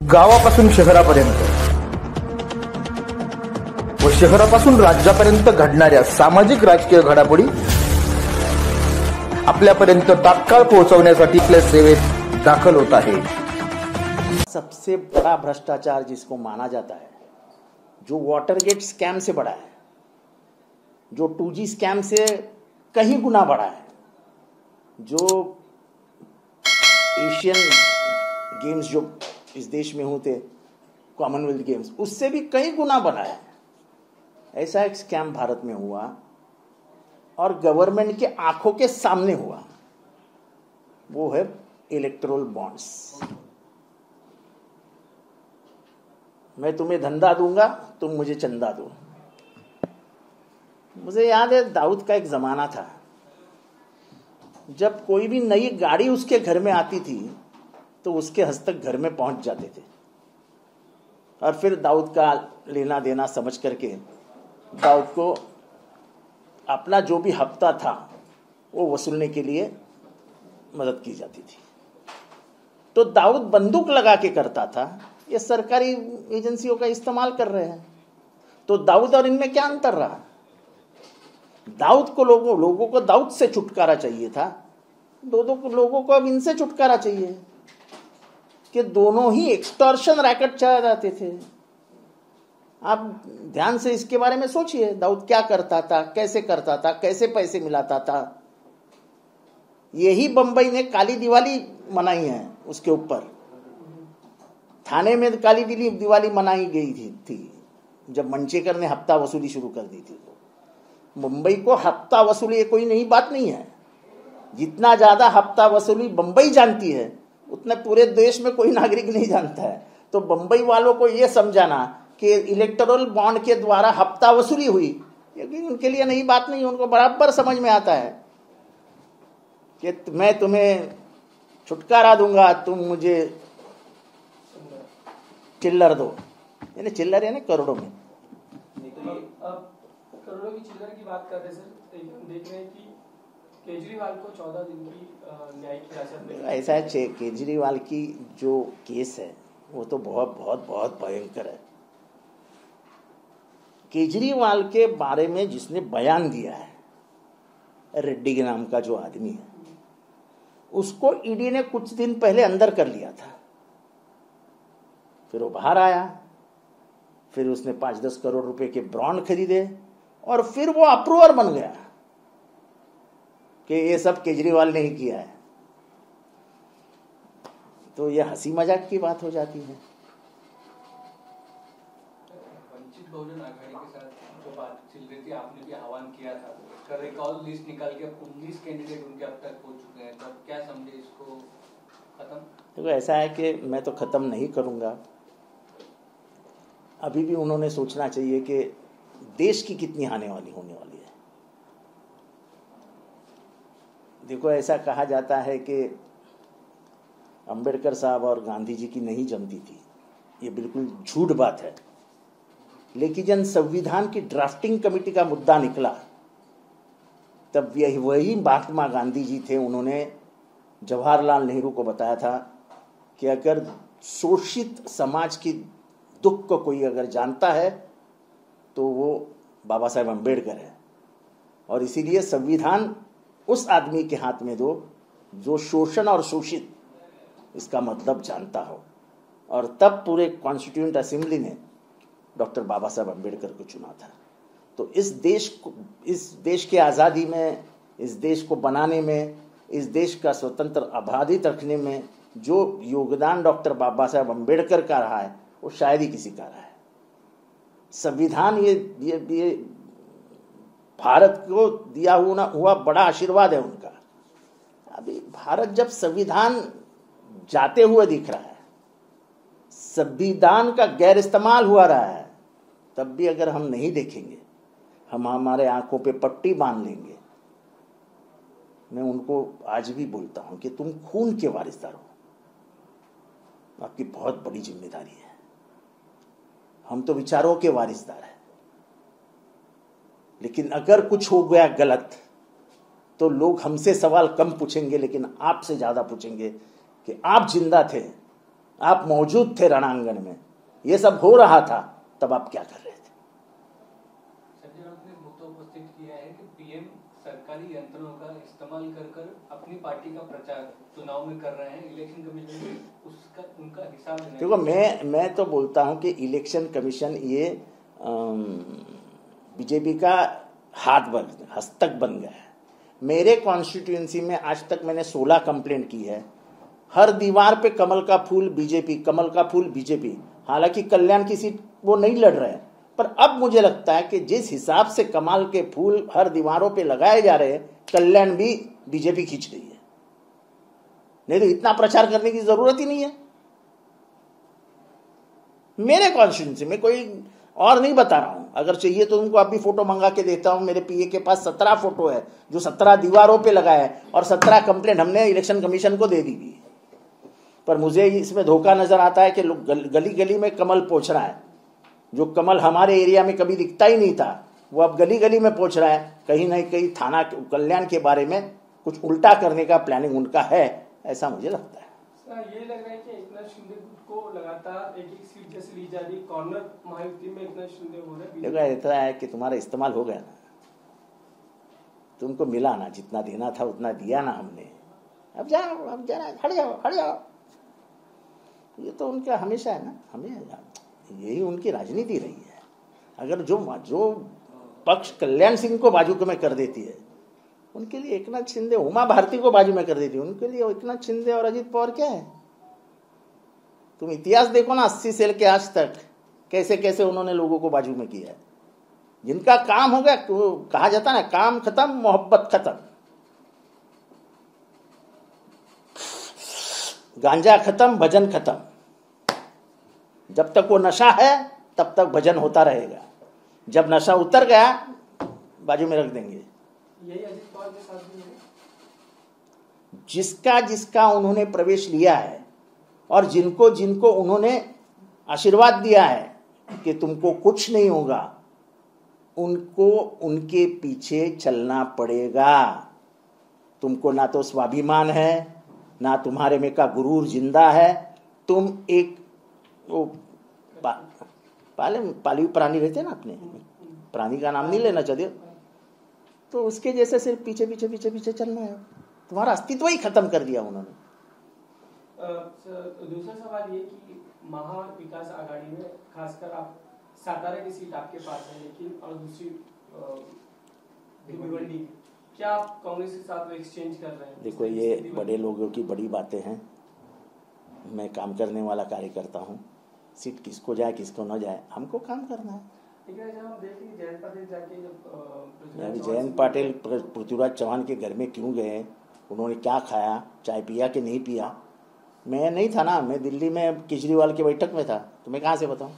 गावापासून शहरापर्यंत व शहरापासून राज्यापर्यंत घडणाऱ्या सामाजिक राजकीय घडामोडी आपल्यापर्यंत तात्काळ पोहोचवण्यासाठी आपल्या सेवेत दाखल होत आहे। सबसे बड़ा भ्रष्टाचार जिसको माना जाता है, जो वाटरगेट स्कैम से बड़ा है, जो 2G स्कैम से कहीं गुना बड़ा है, जो एशियन गेम्स जो इस देश में होते, कॉमनवेल्थ गेम्स, उससे भी कई गुना बड़ा है। ऐसा एक स्कैम भारत में हुआ और गवर्नमेंट के आंखों के सामने हुआ, वो है इलेक्टोरल बॉन्ड्स। मैं तुम्हें धंधा दूंगा, तुम मुझे चंदा दो। मुझे याद है दाऊद का एक जमाना था, जब कोई भी नई गाड़ी उसके घर में आती थी तो उसके हस्तक घर में पहुंच जाते थे और फिर दाऊद का लेना देना समझ करके दाऊद को अपना जो भी हफ्ता था वो वसूलने के लिए मदद की जाती थी। तो दाऊद बंदूक लगा के करता था, ये सरकारी एजेंसियों का इस्तेमाल कर रहे हैं। तो दाऊद और इनमें क्या अंतर रहा? दाऊद को लोगों को दाऊद से छुटकारा चाहिए था, लोगों को अब इनसे छुटकारा चाहिए कि दोनों ही एक्सटॉर्शन रैकेट चला जाते थे। आप ध्यान से इसके बारे में सोचिए, दाऊद क्या करता था, कैसे करता था, कैसे पैसे मिलाता था। यही बंबई ने काली दिवाली मनाई है, उसके ऊपर थाने में काली दिवाली मनाई गई थी जब मंचेकर ने हफ्ता वसूली शुरू कर दी थी। मुंबई को हफ्ता वसूली कोई नई बात नहीं है। जितना ज्यादा हफ्ता वसूली बंबई जानती है, उतना पूरे देश में कोई नागरिक नहीं जानता है। तो बंबई वालों को यह समझाना कि इलेक्टोरल बॉन्ड के द्वारा हफ्ता वसूली हुई, क्योंकि उनके लिए नई बात नहीं, उनको बराबर समझ में आता है कि मैं तुम्हें छुटकारा दूंगा, तुम मुझे चिल्लर दो। यानी चिल्लर यानी करोड़ों में। अब करोड़ों की चिल्लर की बात कर रहे सर, देख रहे हैं कि केजरीवाल को 14 दिन की न्यायिक हिरासत में। ऐसा है, केजरीवाल की जो केस है वो तो बहुत बहुत बहुत भयंकर है। केजरीवाल के बारे में जिसने बयान दिया है, रेड्डी के नाम का जो आदमी है, उसको ईडी ने कुछ दिन पहले अंदर कर लिया था। फिर वो बाहर आया, फिर उसने 5-10 करोड़ रुपए के बॉन्ड खरीदे और फिर वो अप्रूवर बन गया कि ये सब केजरीवाल ने ही किया है। तो ये हंसी मजाक की बात हो जाती है। वंचित बहुजन आघाड़ी के साथ जो बात चल रही थी, आपने भी आह्वान किया था, कर रिकॉल लिस्ट निकाल के 19 कैंडिडेट उनके अब तक हो चुके हैं, तो क्या समझे इसको खत्म? देखो ऐसा है कि मैं तो खत्म नहीं करूंगा। अभी भी उन्होंने सोचना चाहिए कि देश की कितनी होने वाली है। देखो ऐसा कहा जाता है कि अंबेडकर साहब और गांधी जी की नहीं जमती थी, ये बिल्कुल झूठ बात है। लेकिन जब संविधान की ड्राफ्टिंग कमेटी का मुद्दा निकला, तब वही महात्मा गांधी जी थे, उन्होंने जवाहरलाल नेहरू को बताया था कि अगर शोषित समाज की दुख को कोई अगर जानता है तो वो बाबा साहेब अंबेडकर है। और इसीलिए संविधान उस आदमी के हाथ में दो जो शोषण और शोषित इसका मतलब जानता हो। और तब पूरे कॉन्स्टिट्यूएंट असेंबली ने डॉक्टर बाबा साहेब अंबेडकर को चुना था। तो इस देश की आज़ादी में, इस देश को बनाने में, इस देश का स्वतंत्र आबादित रखने में जो योगदान डॉक्टर बाबा साहेब अंबेडकर का रहा है, वो शायद ही किसी का रहा है। संविधान ये भारत को दिया हुआ बड़ा आशीर्वाद है उनका। अभी भारत जब संविधान जाते हुए दिख रहा है, संविधान का गैर इस्तेमाल हुआ रहा है, तब भी अगर हम नहीं देखेंगे, हम हमारे आंखों पे पट्टी बांध लेंगे। मैं उनको आज भी बोलता हूं कि तुम खून के वारिसदार हो, आपकी बहुत बड़ी जिम्मेदारी है। हम तो विचारों के वारिसदार हैं। लेकिन अगर कुछ हो गया गलत तो लोग हमसे सवाल कम पूछेंगे, लेकिन आपसे ज्यादा पूछेंगे कि आप जिंदा थे आप मौजूद थे रणांगण में, ये सब हो रहा था, तब आप क्या कर रहे थे? संजय राउत ने मुद्दा उपस्थित किया है कि पीएम सरकारी यंत्रों का इस्तेमाल कर अपनी पार्टी का प्रचार चुनाव में कर रहे हैं, इलेक्शन कमीशन में उसका उनका हिसाब नहीं। देखो, मैं तो बोलता हूं कि इलेक्शन कमीशन ये बीजेपी का हस्तक बन गया है। मेरे कॉन्स्टिट्यूएंसी में आज तक मैंने 16 कंप्लेंट की है, हर दीवार पे कमल का फूल बीजेपी, कमल का फूल बीजेपी। हालांकि कल्याण की सीट वो नहीं लड़ रहे हैं, पर अब मुझे लगता है कि जिस हिसाब से कमल के फूल हर दीवारों पे लगाए जा रहे हैं, कल्याण भी बीजेपी खींच रही है। नहीं तो इतना प्रचार करने की जरूरत ही नहीं है। मेरे कॉन्स्टिट्यूएंसी में, कोई और नहीं बता रहा हूं, अगर चाहिए तो तुमको अभी फोटो मंगा के देता हूं। मेरे पीए के पास 17 फोटो है जो 17 दीवारों पे लगाए है, और 17 कंप्लेंट हमने इलेक्शन कमीशन को दे दी भी। पर मुझे इसमें धोखा नजर आता है कि लोग गली गली में कमल पहुंच रहा है। जो कमल हमारे एरिया में कभी दिखता ही नहीं था, वो अब गली गली में पहुंच रहा है। कहीं ना कहीं थाना कल्याण के बारे में कुछ उल्टा करने का प्लानिंग उनका है, ऐसा मुझे लगता है। ये लग रहा है कि एकनाथ शिंदे को लगातार एक सीट जैसे ली जा रही, कॉर्नर महायुति में एकनाथ शिंदे हो रहे हैं। देखो, ऐसा है कि तुम्हारा इस्तेमाल हो गया ना, तुमको मिला ना, जितना देना था उतना दिया ना हमने, अब जाओ, अब जाना, हट जाओ। ये तो उनका हमेशा है ना, हमें यही उनकी राजनीति रही है। अगर जो पक्ष कल्याण सिंह को बाजू में कर देती है, उनके लिए एकनाथ शिंदे, उमा भारती को बाजू में कर देती है, उनके लिए एकनाथ शिंदे और अजित पवार क्या है? तुम इतिहास देखो ना, 80 से लेके आज तक कैसे कैसे उन्होंने लोगों को बाजू में किया है। जिनका काम हो गया, तो कहा जाता ना, काम खत्म मोहब्बत खत्म, गांजा खत्म भजन खत्म। जब तक वो नशा है तब तक भजन होता रहेगा, जब नशा उतर गया बाजू में रख देंगे। यही अजित पवार के साथ भी है। जिसका उन्होंने प्रवेश लिया है और जिनको जिनको उन्होंने आशीर्वाद दिया है कि तुमको कुछ नहीं होगा, उनको उनके पीछे चलना पड़ेगा। तुमको ना तो स्वाभिमान है, ना तुम्हारे में का गुरूर जिंदा है। तुम एक वो पाली प्राणी रहते ना, अपने प्राणी का नाम नहीं लेना चाहिए, तो उसके जैसे सिर्फ पीछे पीछे पीछे पीछे चलना है। तुम्हारा अस्तित्व ही खत्म कर दिया उन्होंने। दूसरा सवाल ये कि महाविकास आघाड़ी में खासकर आप सातारा की सीट आपके पास है, लेकिन और दूसरी भिवंडी, क्या आप कांग्रेस के साथ एक्सचेंज कर रहे हैं? देखो, ये बड़े लोगों की बड़ी बातें हैं। मैं काम करने वाला कार्यकर्ता हूँ। सीट किसको जाए किसको न जाए, हमको काम करना है। अभी जयंत पाटिल पृथ्वीराज चौहान के घर में क्यों गए, उन्होंने क्या खाया, चाय पिया कि नहीं पिया? मैं नहीं था ना, मैं दिल्ली में केजरीवाल की बैठक में था, तो मैं कहाँ से बताऊँ?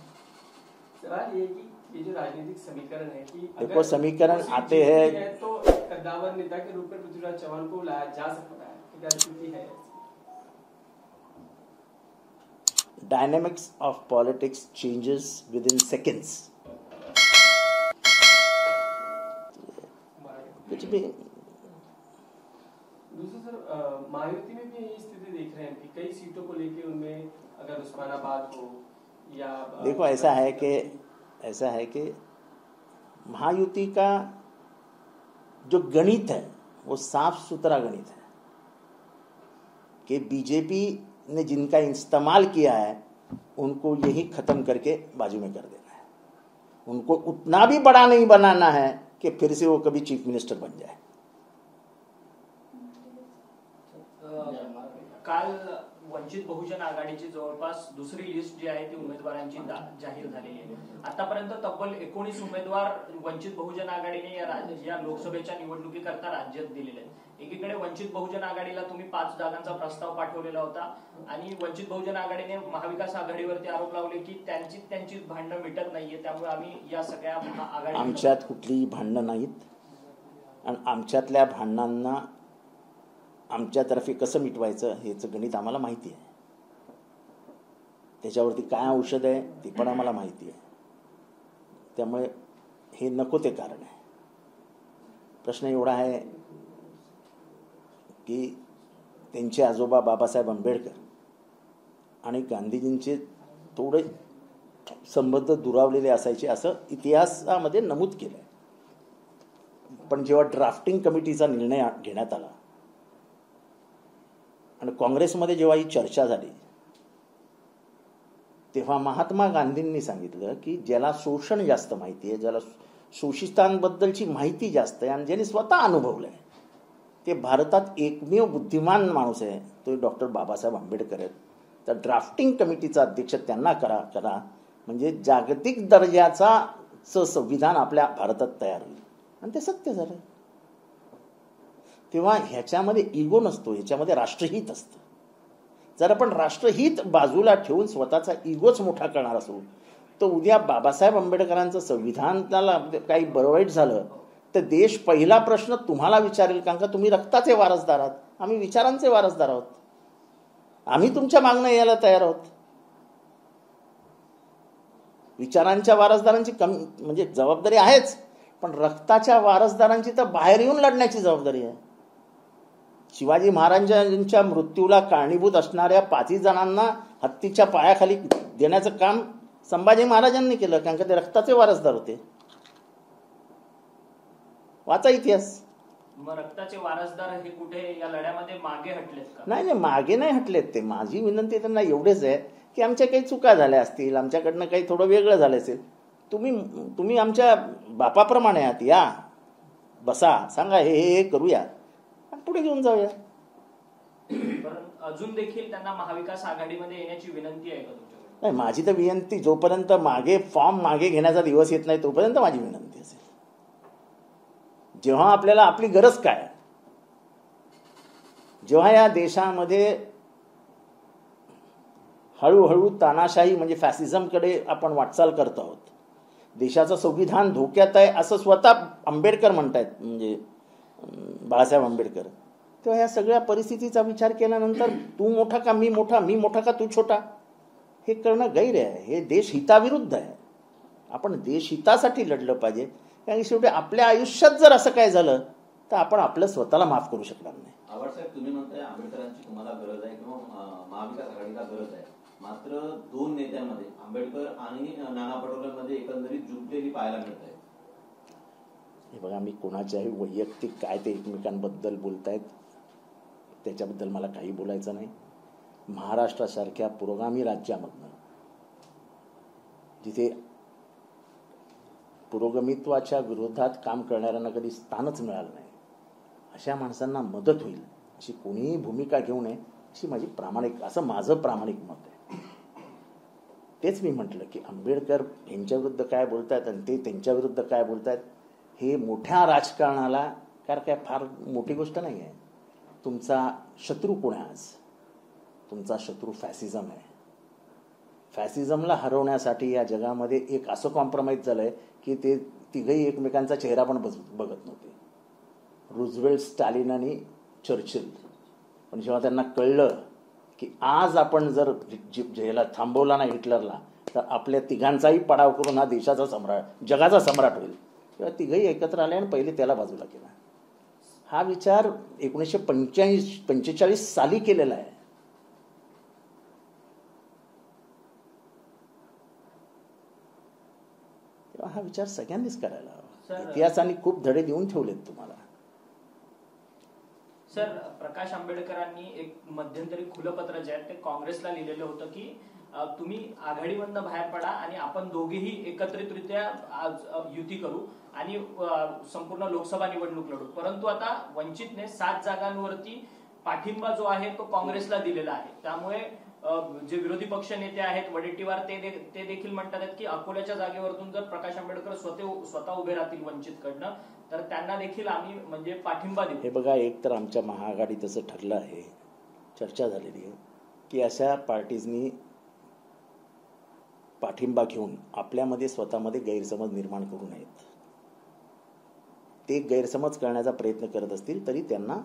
सवाल ये कि ये जो राजनीतिक समीकरण है कि देखो, समीकरण आते हैं तो कद्दावर नेता के रूप में पृथ्वीराज चौहान को लाया जा सकता है, क्या स्थिति है? Dynamics of politics changes within seconds. कुछ भी। दूसरा सर, महायुति में भी यही स्थिति देख रहे हैं कि कई सीटों को लेके उनमें अगर उस्मानाबाद हो या देखो, ऐसा है कि महायुति का जो गणित है वो साफ सुथरा गणित है कि बीजेपी ने जिनका इस्तेमाल किया है उनको यही खत्म करके बाजू में कर देना है। उनको उतना भी बड़ा नहीं बनाना है कि फिर से वो कभी चीफ मिनिस्टर बन जाए। काल वंचित बहुजन आघाडीची जवळपास दुसरी लिस्ट जी आहे ती उमेदवारांची जाहीर झालेली आहे। आतापर्यंत तब्बल 19 उमेदवार वंचित बहुजन आघाडीने या लोकसभेच्या निवडणुकीकरता राज्यात दिलेले आहेत। एकीकडे वंचित बहुजन आघाडीला तुम्ही 5 जागांचा प्रस्ताव पाठवलेला होता आणि वंचित बहुजन आघाडीने महाविकास आघाडीवरती आरोप लावले की त्यांची भांडणं मिटत नाहीये, त्यामुळे आम्ही या सगळ्या आघाडी आमच्यात कुठलीही भांडणं नाहीत आणि आमच्यातल्या भांडणांना आमच्यातर्फे कसं मिटवायचं हेचं गणित आम्हाला माहिती आहे। त्याच्यावरती काय औषध आहे ते पण आम्हाला माहिती आहे। त्यामुळे हे नको ते कारण आहे। प्रश्न एवढा आहे की त्यांचे आजोबा बाबासाहेब आंबेडकर आणि गांधीजींचे थोडे संबंध दुरावलेले असायचे असं इतिहासामध्ये नमूद केलं आहे. पण जेव्हा ड्राफ्टिंग कमिटीचा निर्णय घेण्यात आला आणि काँग्रेसमध्ये जेव्हा ही चर्चा झाली, तेव्हा महात्मा गांधींनी सांगितलं की ज्याला शोषण जास्त माहिती आहे, ज्याला शोषितांबद्दलची माहिती जास्त आहे आणि ज्यांनी स्वतः अनुभवलं आहे, ते भारतात एकमेव बुद्धिमान माणूस आहे, तो डॉक्टर बाबासाहेब आंबेडकर आहेत. तर ड्राफ्टिंग कमिटीचा अध्यक्ष त्यांना करा म्हणजे जागतिक दर्जाचं संविधान आपल्या भारतात तयार होईल. आणि ते सत्य झालं. तेव्हा ह्याच्यामध्ये इगो नसतो, ह्याच्यामध्ये राष्ट्रहित असतं. जर आपण राष्ट्रहित बाजूला ठेवून स्वतःचा इगोच मोठा करणार असू, तर उद्या बाबासाहेब आंबेडकरांचं संविधानाला काही बरं वाईट झालं तर देश पहिला प्रश्न तुम्हाला विचारेल, कारण का तुम्ही रक्ताचे वारसदार आहात, आम्ही विचारांचे वारसदार आहोत, आम्ही तुमच्या मागणं यायला तयार आहोत. विचारांच्या वारसदारांची म्हणजे जबाबदारी आहेच, पण रक्ताच्या वारसदारांची तर बाहेर येऊन लढण्याची जबाबदारी आहे. शिवाजी महाराजांच्या मृत्यूला कारणीभूत असणाऱ्या 5 जणांना हत्तीच्या पायाखाली देण्याचं काम संभाजी महाराजांनी केलं, कारण का ते रक्ताचे वारसदार होते. वाचा इतिहास. मग रक्ताचे वारसदार हे कुठे या लढ्यामध्ये मागे हटलेत का? नाही, मागे नाही हटलेत ते. माझी विनंती त्यांना एवढेच आहे की आमच्या काही चुका झाल्या असतील, आमच्याकडनं काही थोडं वेगळं झालं असेल, तुम्ही आमच्या बापाप्रमाणे आहात, या बसा, सांगा हे करूया आणि पुढे घेऊन जाऊया. अजून देखील त्यांना महाविकास आघाडीमध्ये येण्याची विनंती आहे का तुमच्याकडे? नाही, माझी तर विनंती, जोपर्यंत फॉर्म मागे घेण्याचा दिवस येत नाही तोपर्यंत माझी विनंती असेल. जेव्हा आपल्याला आपली गरज काय, जेव्हा या देशामध्ये हळूहळू तानाशाही म्हणजे फॅसिझमकडे आपण वाटचाल करत आहोत, देशाचं संविधान धोक्यात आहे असं स्वतः आंबेडकर म्हणतायत, म्हणजे बाळासाहेब आंबेडकर, तेव्हा या सगळ्या परिस्थितीचा विचार केल्यानंतर तू मोठा का मी मोठा, मी मोठा का तू छोटा, हे करणं गैर आहे. हे देश हिताविरुद्ध आहे. आपण देश हितासाठी लढलं पाहिजे. कारण शेवटी आपल्या आयुष्यात जर असं काय झालं तर आपण आपलं स्वतःला माफ करू शकणार नाही. आवाडसाहेब, तुम्ही म्हणताय आंबेडकरांची तुम्हाला गरज आहे किंवा महाविकास आघाडीला गरज आहे, मात्र 2 नेत्यांमध्ये आंबेडकर आणि नाना पटोलेंमध्ये एकंदरीत जुटलेली पाहायला मिळत आहे. हे बघा, मी कोणाच्याही वैयक्तिक काय ते एकमेकांबद्दल बोलतायत त्याच्याबद्दल मला काही बोलायचं नाही. महाराष्ट्रासारख्या पुरोगामी राज्यामधनं, जिथे पुरोगमित्वाच्या विरोधात काम करणाऱ्यांना कधी स्थानच मिळालं नाही, अशा माणसांना मदत होईल अशी कोणीही भूमिका घेऊ नये, अशी माझं प्रामाणिक मत आहे. तेच मी म्हटलं की आंबेडकर यांच्याविरुद्ध काय बोलतायत आणि ते त्यांच्याविरुद्ध काय बोलतायत, हे मोठ्या राजकारणाला काय फार मोठी गोष्ट नाही आहे. तुमचा शत्रू कोण आहे आज? तुमचा शत्रू फॅसिझम आहे. फॅसिझमला हरवण्यासाठी या जगामध्ये एक असं कॉम्प्रोमाइज झालंय की ते तिघही एकमेकांचा चेहरा पण बघत नव्हते. रुझवेल्ट, स्टॅलिन आणि चर्चिल. पण जेव्हा त्यांना कळलं की आज आपण जर ह्याला थांबवला नाही हिटलरला, तर आपल्या तिघांचाही पडाव करून हा देशाचा सम्राट, जगाचा सम्राट होईल, तेव्हा तिघही एकत्र आले आणि पहिले त्याला बाजूला केला. हा विचार 1945 साली केलेला आहे. तेव्हा हा विचार सगळ्यांनीच करायला हवा. इतिहासाने खूप धडे देऊन ठेवलेत तुम्हाला. सर, प्रकाश आंबेडकरांनी एक मध्यंतरी खुलं पत्र जे आहे ते काँग्रेसला लिहिलेलं होतं की तुम्ही आघाडीमधनं बाहेर पडा आणि आपण दोघेही एकत्रितरित्या युती करू आणि संपूर्ण लोकसभा निवडणूक लढू. परंतु आता वंचितने 7 जागांवरती पाठिंबा जो आहे तो काँग्रेसला दिलेला आहे. त्यामुळे जे विरोधी पक्ष नेते आहेत वडेट्टीवार ते देखील म्हणतात की अकोल्याच्या जागेवरतून जर प्रकाश आंबेडकर स्वतः उभे राहतील वंचितकडनं तर त्यांना देखील आम्ही म्हणजे पाठिंबा देऊ. हे बघा, एक तर आमच्या महाआघाडीत असं ठरलं आहे, चर्चा झालेली आहे की अशा पार्टीजनी पाठिंबा घेऊन आपल्यामध्ये स्वतःमध्ये गैरसमज निर्माण करू नयेत. ते गैरसमज करण्याचा प्रयत्न करत असतील तरी त्यांना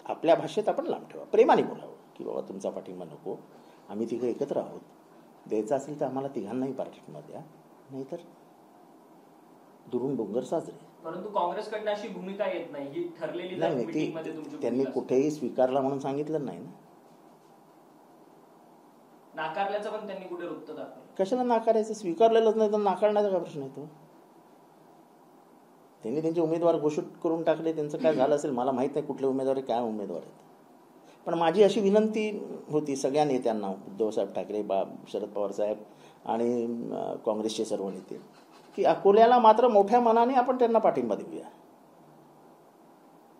आपल्या भाषेत आपण लांब ठेवा, प्रेमाने बोलावं की बाबा तुमचा पाठिंबा नको, आम्ही तिघं एकत्र आहोत, द्यायचं असेल तर आम्हाला तिघांनाही पाठिंबा द्या, नाहीतर दुरून डोंगर साजरे. परंतु काँग्रेसकडनं अशी भूमिका येत नाही, ही ठरलेली नाही, त्यांनी कुठेही स्वीकारला म्हणून सांगितलं नाही ना. नाकारल्याचं पण त्यांनी कुठे वृत्त दाखवलं. कशाला नाकारायचं? स्वीकारलेलंच नाही तर नाकारण्याचा काय प्रश्न येतो? त्यांनी त्यांचे उमेदवार घोषित करून टाकले, त्यांचं काय झालं असेल मला माहीत नाही, कुठले उमेदवार आहे, काय उमेदवार आहेत. पण माझी अशी विनंती होती सगळ्या नेत्यांना, उद्धवसाहेब ठाकरे, शरद पवार साहेब आणि काँग्रेसचे सर्व नेते, की अकोल्याला मात्र मोठ्या मनाने आपण त्यांना पाठिंबा देऊया.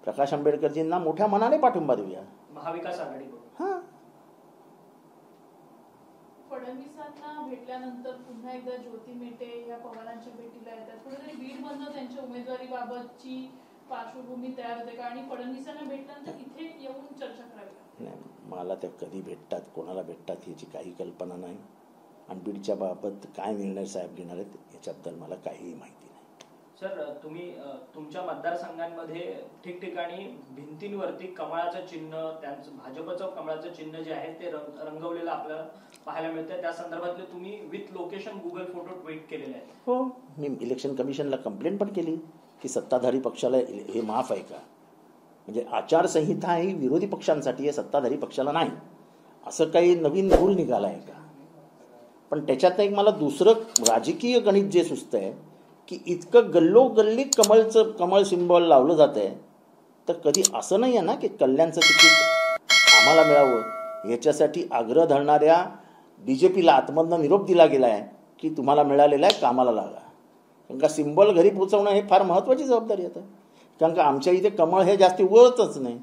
प्रकाश आंबेडकरजींना मोठ्या मनाने पाठिंबा देऊया. महाविकास आघाडी. हां, फडणवीसांना भेटल्यानंतर पुन्हा एकदा ज्योती मेटे या पवारांच्या भेटीला येतात. कुठेतरी बीडमधनं त्यांच्या उमेदवारीबाबतची पार्श्वभूमी तयार होते का? आणि फडणवीसांना भेटल्यानंतर इथे येऊन चर्चा करावी? नाही, मला त्या कधी भेटतात, कोणाला भेटतात याची काही कल्पना नाही. आणि बीडच्या बाबत काय निर्णय साहेब घेणार आहेत याच्याबद्दल मला काहीही माहिती नाही. सर, तुम्ही तुमच्या मतदारसंघांमध्ये ठिकठिकाणी भिंतींवरती कमळाचं चिन्ह, त्यांचं भाजपचं कमळाचं चिन्ह जे आहे ते रंगवलेलं आपल्याला पाहायला मिळतं. त्या संदर्भातले तुम्ही with location Google photo tweet केलेले आहेत. हो, मी इलेक्शन कमिशनला कंप्लेंट पण केली की सत्ताधारी पक्षाला हे माफ आहे का? म्हणजे आचारसंहिता ही विरोधी पक्षांसाठी आहे, सत्ताधारी पक्षाला नाही, असं काही नवीन रूल निघाला आहे का? पण त्याच्यात एक मला दुसरं राजकीय गणित जे सुचतंय की इतकं गल्लोगल्ली कमळ सिम्बॉल लावलं जात आहे, तर कधी असं नाही आहे ना की कल्याणचं तिकीट आम्हाला मिळावं याच्यासाठी आग्रह धरणाऱ्या BJPला आतमधनं निरोप दिला गेला आहे की तुम्हाला मिळालेला आहे, कामाला लागा. कारण का सिम्बॉल घरी पोहोचवणं हे फार महत्त्वाची जबाबदारी आहे. कारण का आमच्या इथे कमळ हे जास्त उगवतच नाही.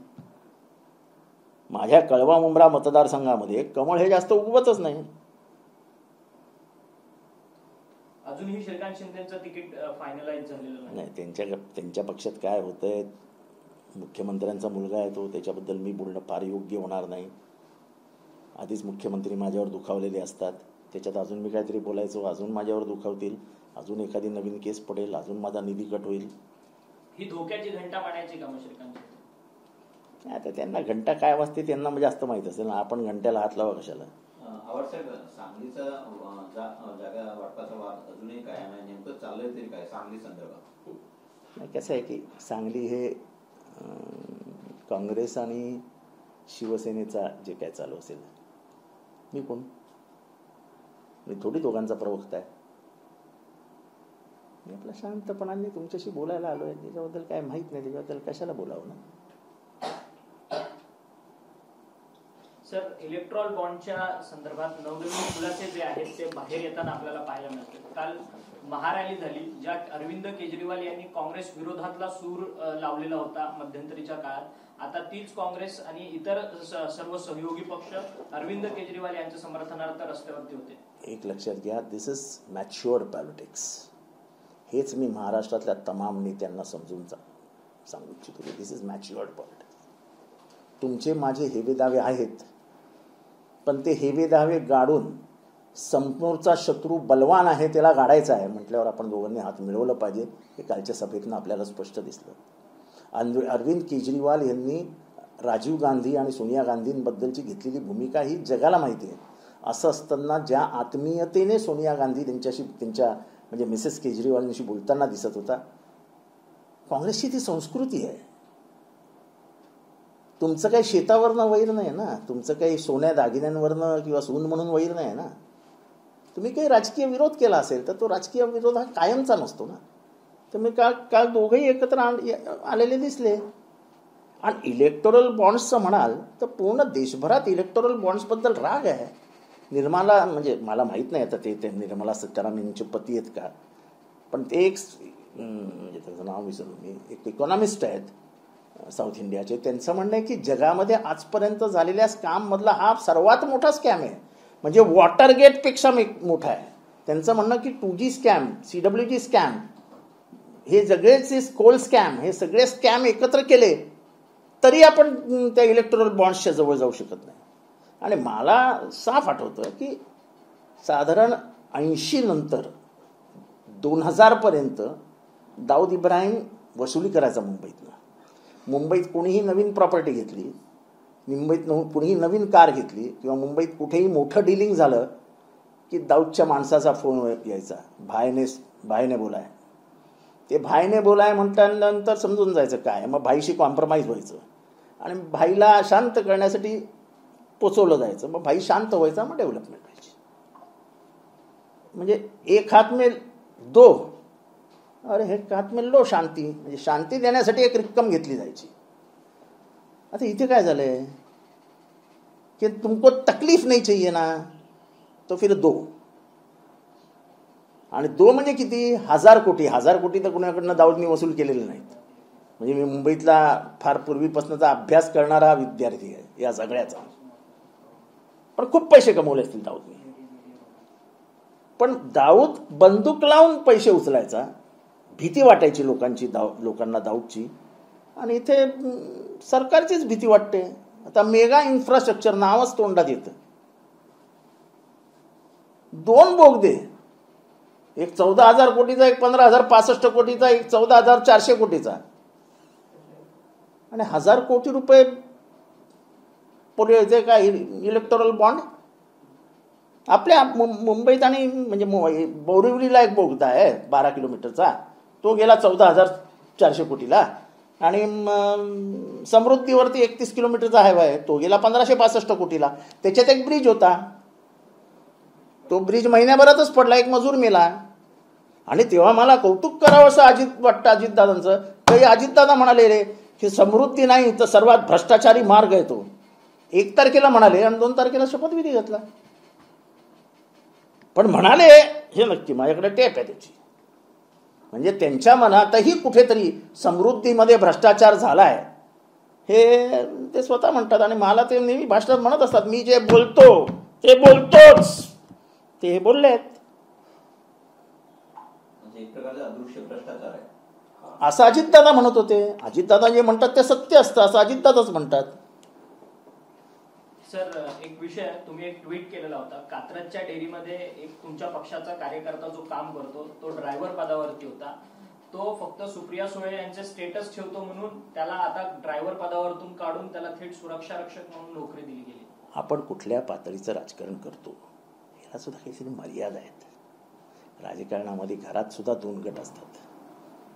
माझ्या कळवा मुंब्रा मतदारसंघामध्ये कमळ हे जास्त उगवतच नाही. अजूनही श्रीकांत शिंदेचं तिकीट फायनलाइज झालेलं नाही. त्यांच्या पक्षात काय होतंय, मुख्यमंत्र्यांचा मुलगा आहे तो, त्याच्याबद्दल मी बोलणं फार योग्य होणार नाही. आधीच मुख्यमंत्री माझ्यावर दुखावलेले असतात, त्याच्यात अजून मी काहीतरी बोलायचो, अजून माझ्यावर दुखावतील, अजून एखादी नवीन केस पडेल, अजून माझा निधी कट होईल. ही धोक्याची घंटा मांडायची का मग श्रीकांत शिंदे? आता त्यांना घंटा काय वाजते त्यांना जास्त माहीत असेल ना, आपण घंट्याला हात लावा कशाला? आवडसाहेब, सांगलीचा जागा वाटपाचा वाद अजूनही कायम आहे, नेमकं चाललंय तरी काय सांगली संदर्भात? नाही, कसं आहे की सांगली हे काँग्रेस आणि शिवसेनेचा जे काय चालू असेल, मी कोण? मी थोडी दोघांचा प्रवक्ता आहे. मी आपल्या शांतपणाने तुमच्याशी बोलायला आलो आहे, त्याच्याबद्दल काय माहीत नाही, त्याच्याबद्दल कशाला बोलावं ना. सर, इलेक्ट्रॉल बॉन्डच्या संदर्भात नवनवीन खुलासे जे आहेत ते बाहेर येताना आपल्याला पाहायला मिळतात. काल महारॅली झाली, ज्यात अरविंद केजरीवाल यांनी काँग्रेस विरोधातला सूर लावलेला होता मध्यंतरीच्या काळात. आता तीच काँग्रेस आणि इतर सर्व सहयोगी पक्ष अरविंद केजरीवाल यांच्या समर्थनार्थ रस्त्यावरती होते. एक लक्षात घ्या, दिस इज मॅच्युअर्ड पॉलिटिक्स. हेच मी महाराष्ट्रातल्या तमाम नेत्यांना समजून सांगू इच्छितो की दिस इज मॅच्युअर्ड पॉलिटिक्स. तुमचे माझे हेवे दावे आहेत, पण ते हेवे दावे गाडून समोरचा शत्रू बलवान आहे त्याला गाडायचा आहे म्हटल्यावर आपण दोघांनी हात मिळवलं पाहिजे. हे कालच्या सभेतनं आपल्याला स्पष्ट दिसलं. अरविंद केजरीवाल यांनी राजीव गांधी आणि सोनिया गांधींबद्दलची घेतलेली भूमिका ही जगाला माहिती आहे. असं असताना ज्या आत्मीयतेने सोनिया गांधी त्यांच्या म्हणजे मिसेस केजरीवालांशी बोलताना दिसत होता, काँग्रेसची ती संस्कृती आहे. तुमचं काही शेतावरनं वैर नाही ना, तुमचं काही सोन्या दागिन्यांवरनं किंवा सून म्हणून वैर नाही ना. तुम्ही काही राजकीय विरोध केला असेल तर तो राजकीय विरोध हा कायमचा नसतो ना. तर मी काल दोघंही एकत्र आलेले दिसले. आणि इलेक्टोरल बॉन्ड्सचं म्हणाल तर पूर्ण देशभरात इलेक्टोरल बॉन्ड्सबद्दल राग आहे. निर्मला, म्हणजे मला माहीत नाही आता ते निर्मला सीतारामन यांचे पती आहेत का, पण ते एक म्हणजे त्याचं नाव विसरलो मी, एक इकॉनॉमिस्ट आहेत साऊथ इंडियाचे. त्यांचं म्हणणं आहे की जगामध्ये आजपर्यंत झालेल्या स्कॅममधला हा सर्वात मोठा स्कॅम आहे, म्हणजे वॉटरगेटपेक्षा मोठा आहे. त्यांचं म्हणणं की 2G स्कॅम, CWG स्कॅम, हे सगळेच कोल स्कॅम, हे सगळे स्कॅम एकत्र केले तरी आपण त्या इलेक्टोरल बॉन्ड्सच्या जवळ जाऊ शकत नाही. आणि मला साफ आठवतं की साधारण 80 नंतर 2000 पर्यंत दाऊद इब्राहिम वसुली करायचा मुंबईत कोणीही नवीन प्रॉपर्टी घेतली, मुंबईत कोणीही नवीन कार घेतली किंवा मुंबईत कुठेही मोठं डीलिंग झालं की दाऊदच्या माणसाचा फोन यायचा, भाईने बोलाय. ते भाईने बोलाय म्हटल्यानंतर समजून जायचं काय, मग भाईशी कॉम्प्रोमाइज व्हायचं. आणि भाईला शांत करण्यासाठी पोचवलं जायचं. मग भाई शांत व्हायचा, मग डेव्हलपमेंट व्हायची. म्हणजे एक हात में दो और एक हात में लो शांती, म्हणजे शांती देण्यासाठी एक रक्कम घेतली जायची. आता इथे काय झालंय कि तुमको तकलीफ नहीं चाहिए ना, तो फिर दो. आणि दो म्हणजे किती? 1000 कोटी. 1000 कोटी तर कुणाकडनं दाऊदनी वसूल केलेले नाहीत. म्हणजे मी मुंबईतला फार पूर्वीपासूनचा अभ्यास करणारा विद्यार्थी आहे या सगळ्याचा. पण खूप पैसे कमवले असतील दाऊदने. पण दाऊद बंदूक लावून पैसे उचलायचा, भीती वाटायची लोकांना दाऊदची. आणि इथे सरकारचीच भीती वाटते. आता मेगा इन्फ्रास्ट्रक्चर नावच तोंडात येतं. 2 बोगदे, एक 14,000 कोटीचा, एक 15,065 कोटीचा, एक 14,400 कोटीचा, आणि 1000 कोटी रुपये पोलिओचे काय इलेक्टोरल बॉन्ड. आपल्या मुंबईत आणि म्हणजे बोरिवलीला एक बोगदा आहे 12 किलोमीटरचा, तो गेला 14,400 कोटीला. आणि समृद्धीवरती 31 किलोमीटरचा हायवे आहे, तो गेला 1565 कोटीला. त्याच्यात एक ब्रिज होता, तो ब्रिज महिन्याभरातच पडला, एक मजूर मेला. आणि तेव्हा मला कौतुक करावं असं वाटतं अजितदादांचं. काही अजितदादा म्हणाले रे की समृद्धी नाही तर सर्वात भ्रष्टाचारी मार्ग आहे तो. 1 तारखेला म्हणाले आणि 2 तारखेला शपथविधी घेतला. पण म्हणाले हे नक्की, माझ्याकडे टेप आहे त्याची. म्हणजे त्यांच्या मनातही कुठेतरी समृद्धीमध्ये भ्रष्टाचार झालाय हे ते स्वतः म्हणतात. आणि मला ते नेहमी भाषणात म्हणत असतात, मी जे बोलतो ते बोलतोच, ते हे बोललेत. एक प्रकारचा अदृश्य भ्रष्टाचार आहे असं अजितदादा म्हणत होते. अजितदादा जे म्हणतात ते सत्य असतं असं अजितदादाच म्हणतात. सर, एक विषय, तुम्ही एक ट्विट केलेला होता, कात्रजच्या डेअरीमध्ये एक तुमच्या पक्षाचा कार्यकर्ता जो काम करतो तो ड्रायव्हर पदावरती होता. तो फक्त सुप्रिया सुळे यांचे स्टेटस ठेवतो म्हणून त्याला आता ड्रायव्हर पदावरतून काढून त्याला थेट सुरक्षा रक्षक म्हणून नोकरी दिली गेली. आपण कुठल्या पातळीचं राजकारण करतो याला सुद्धा काहीतरी मर्यादा आहेत. राजकारणामध्ये घरात सुद्धा 2 गट असतात.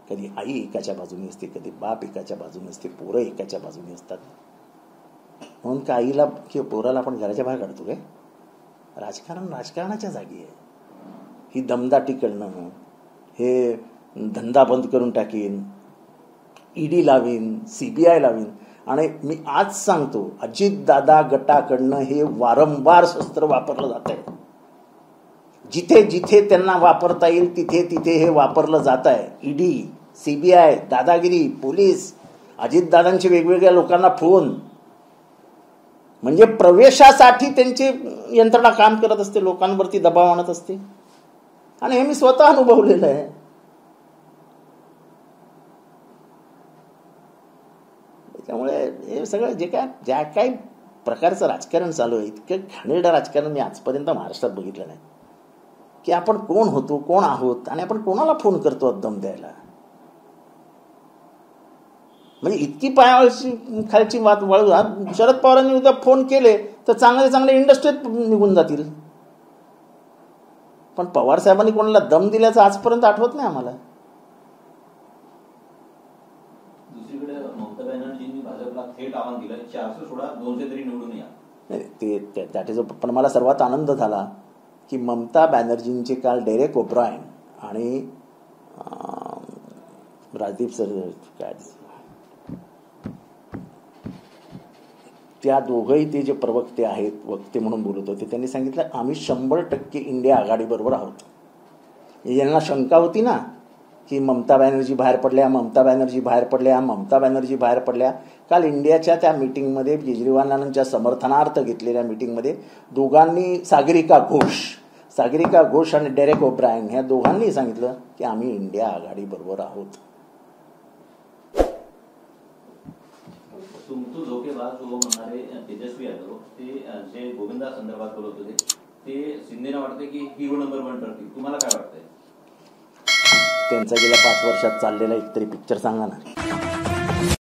कधी आई एकाच्या बाजूने असते, कधी बाप एकाच्या बाजूने असते, पोरं एकाच्या बाजूने असतात. म्हणून का आईला किंवा पोराला आपण घराच्या बाहेर काढतो काय? राजकारण राजकारणाच्या जागी आहे. ही दमदाटी करणं, हे धंदा बंद करून टाकीन, ईडी लावीन, CBI लावीन. आणि मी आज सांगतो, अजितदादा गटाकडनं हे वारंवार शस्त्र वापरलं जात आहे. जिथे जिथे त्यांना वापरता येईल तिथे तिथे हे वापरलं जात आहे. ईडी, CBI, दादागिरी, पोलीस, अजितदादांचे वेगवेगळ्या लोकांना फोन, म्हणजे प्रवेशासाठी त्यांची यंत्रणा काम करत असते, लोकांवरती दबाव आणत असते. आणि हे मी स्वतः अनुभवलेलं आहे. त्यामुळे हे सगळं ज्या काही प्रकारचं राजकारण चालू आहे, इतकं घाणेरडं राजकारण मी आजपर्यंत महाराष्ट्रात बघितलं नाही. की आपण कोण होतो, कोण आहोत, आणि आपण कोणाला फोन करतो दम द्यायला. म्हणजे इतकी पायावरची खालची वाद वळू. शरद पवारांनी उद्या फोन केले तर चांगले चांगले इंडस्ट्रीत निघून जातील. पण पवार साहेबांनी कोणाला दम दिल्याचं आजपर्यंत आठवत नाही आम्हाला. दुसरीकडे ममता बॅनर्जींनी भाजपला थेट आव्हान दिलं, 400 सोडा 200 तरी निवडून या. ते दॅट इज. पण मला सर्वात आनंद झाला की ममता बॅनर्जींचे काल डेरेक ओब्रायन आणि राजदीप सर काय त्या दोघंही ते जे प्रवक्ते आहेत, वक्ते म्हणून बोलत होते, त्यांनी सांगितलं आम्ही 100% इंडिया आघाडीबरोबर आहोत. यांना शंका होती ना की ममता बॅनर्जी बाहेर पडल्या, ममता बॅनर्जी बाहेर पडल्या, ममता बॅनर्जी बाहेर पडल्या. काल इंडियाच्या त्या मीटिंगमध्ये, केजरीवालांच्या समर्थनार्थ घेतलेल्या मीटिंगमध्ये दोघांनी, सागरिका घोष आणि डेरेक ओब्रायन, ह्या दोघांनी सांगितलं की आम्ही इंडिया आघाडीबरोबर आहोत. तुमचं झोकेबाज जो म्हणणारे तेजस्वी यादव, ते जे गोविंदा संदर्भात बोलत होते, ते शिंदेना वाटते की हिरो नंबर 1 ठरतील. तुम्हाला काय वाटतंय? त्यांचा गेल्या 5 वर्षात चाललेला एक तरी पिक्चर सांगा ना.